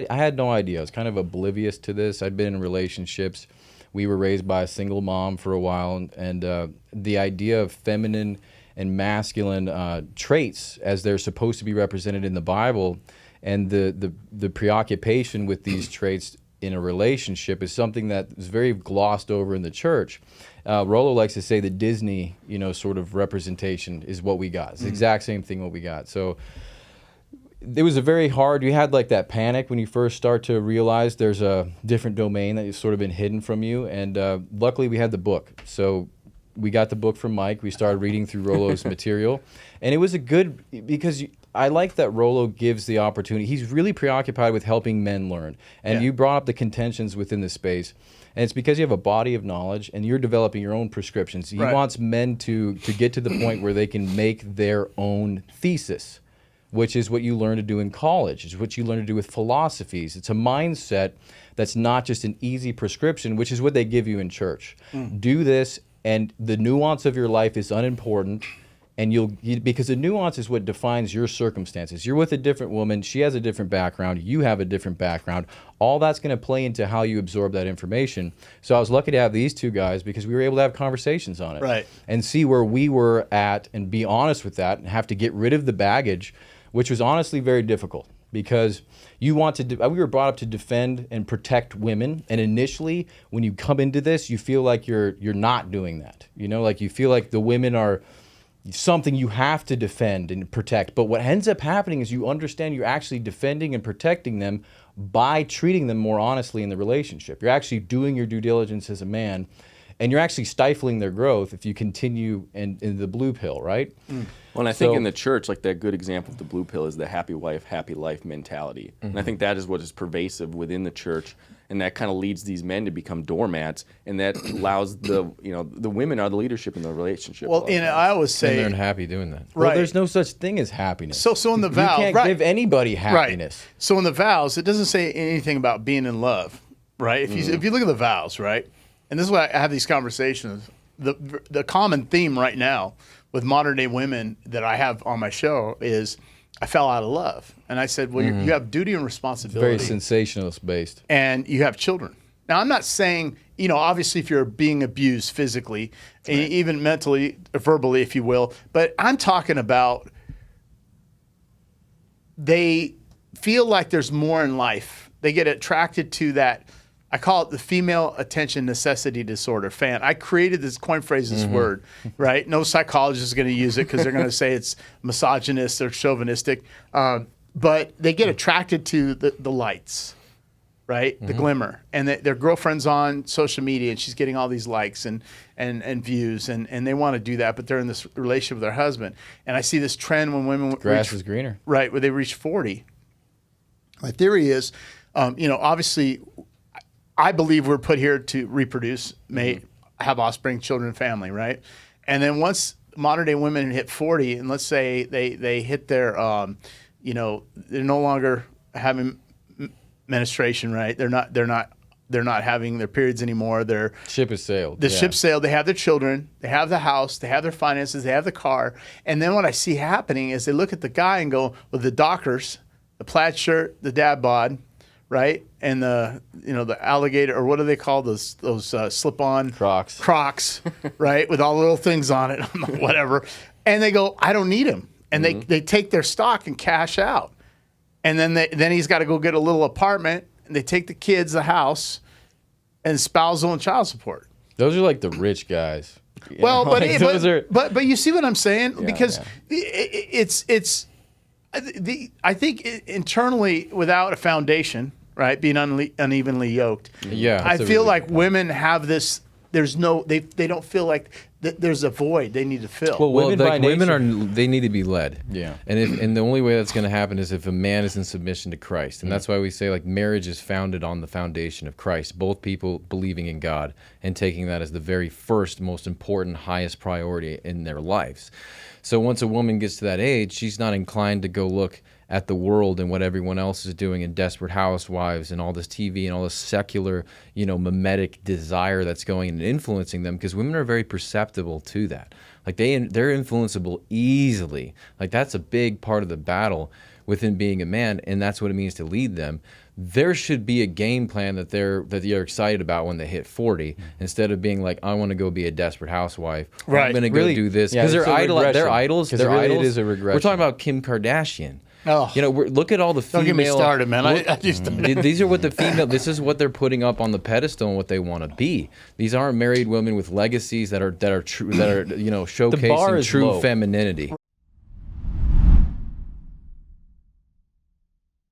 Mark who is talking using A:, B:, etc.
A: I had no idea. I was kind of oblivious to this. I'd been in relationships. We were raised by a single mom for a while, and the idea of feminine and masculine traits as they're supposed to be represented in the Bible, and the preoccupation with these traits in a relationship is something that is very glossed over in the church. Rollo likes to say the Disney, sort of representation is what we got. It's the exact same thing what we got. So it was a very hard, you had like that panic when you first start to realize there's a different domain that has sort of been hidden from you. And luckily we had the book. So we got the book from Mike. We started reading through Rollo's material. And it was a good, because I like that Rollo gives the opportunity. He's really preoccupied with helping men learn. And you brought up the contentions within the space. And it's because you have a body of knowledge and you're developing your own prescriptions. He wants men to get to the point where they can make their own thesis, which is what you learn to do in college. It's what you learn to do with philosophies. It's a mindset that's not just an easy prescription, which is what they give you in church. Do this, and the nuance of your life is unimportant. And because the nuance is what defines your circumstances. You're with a different woman. She has a different background. You have a different background. All that's going to play into how you absorb that information. So I was lucky to have these two guys because we were able to have conversations on it. And see where we were at and be honest with that and have to get rid of the baggage, which was honestly very difficult because we were brought up to defend and protect women. And initially, when you come into this, you feel like you're not doing that. Like you feel like the women are something you have to defend and protect. But what ends up happening is you understand you're actually defending and protecting them by treating them more honestly in the relationship. You're actually doing your due diligence as a man, and you're actually stifling their growth if you continue in the blue pill, right?
B: Well, and I think in the church, like that good example of the blue pill is the happy wife, happy life mentality. And I think that is what is pervasive within the church. And that kind of leads these men to become doormats, and that allows the women are the leadership in the relationship.
C: Well, I always say,
A: and they're unhappy doing that. Well, there's no such thing as happiness.
C: So in the vows,
A: you can't give anybody happiness.
C: So in the vows, it doesn't say anything about being in love, right? If you look at the vows, right, and this is why I have these conversations. The common theme right now with modern day women that I have on my show is, I fell out of love. And I said, well, you have duty and responsibility.
A: Very sensationalist based.
C: And you have children. Now, I'm not saying, obviously if you're being abused physically, even mentally, verbally, if you will, but I'm talking about they feel like there's more in life. They get attracted to that. I call it the female attention necessity disorder. I created this coin phrase, this word, right? No psychologist is going to use it because they're going to say it's misogynist or chauvinistic. But they get attracted to the lights, right? The glimmer. And their girlfriend's on social media and she's getting all these likes and views and they want to do that, but they're in this relationship with their husband. And I see this trend when women
A: grass is greener.
C: Right, where they reach 40. My theory is, obviously, I believe we're put here to reproduce, have offspring, children, family, right? And then once modern day women hit 40, and let's say they hit their, they're no longer having menstruation, right? They're not having their periods anymore. Their
A: ship has sailed.
C: The ship sailed. They have their children. They have the house. They have their finances. They have the car. And then what I see happening is they look at the guy and go, with the Dockers, the plaid shirt, the dad bod, right, and the alligator, or what do they call those slip-on Crocs, right, with all the little things on it, whatever. And they go, I don't need him, and they take their stock and cash out, and then he's got to go get a little apartment, and they take the kids, the house, and spousal and child support.
A: Those are like the rich guys.
C: Well, but you see what I'm saying? Yeah, because it's. I think internally, without a foundation, right, being unevenly yoked.
A: Yeah,
C: I feel like women have this. There's no. They don't feel like there's a void they need to fill.
A: Well,
D: women they need to be led.
A: Yeah,
D: and the only way that's going to happen is if a man is in submission to Christ, and that's why we say like marriage is founded on the foundation of Christ. Both people believing in God and taking that as the very first, most important, highest priority in their lives. So once a woman gets to that age, she's not inclined to go look at the world and what everyone else is doing in Desperate Housewives and all this TV and all this secular, mimetic desire that's going and influencing them, because women are very perceptive susceptible to that. Like they're influenceable easily. Like that's a big part of the battle within being a man, and that's what it means to lead them. There should be a game plan that they're excited about when they hit 40, instead of being like, I want to go be a desperate housewife. Or I'm going to go do this because
A: it's
D: they're
A: a regression.
D: They're idols.
A: Because
D: They're
A: it is a regression.
D: We're talking about Kim Kardashian.
C: Oh.
D: You know, look at all the female.
C: Don't get me started, man. I just
D: These are what the female. This is what they're putting up on the pedestal and what they want to be. These aren't married women with legacies that are true. That are showcasing
A: is
D: true
A: low.
D: femininity.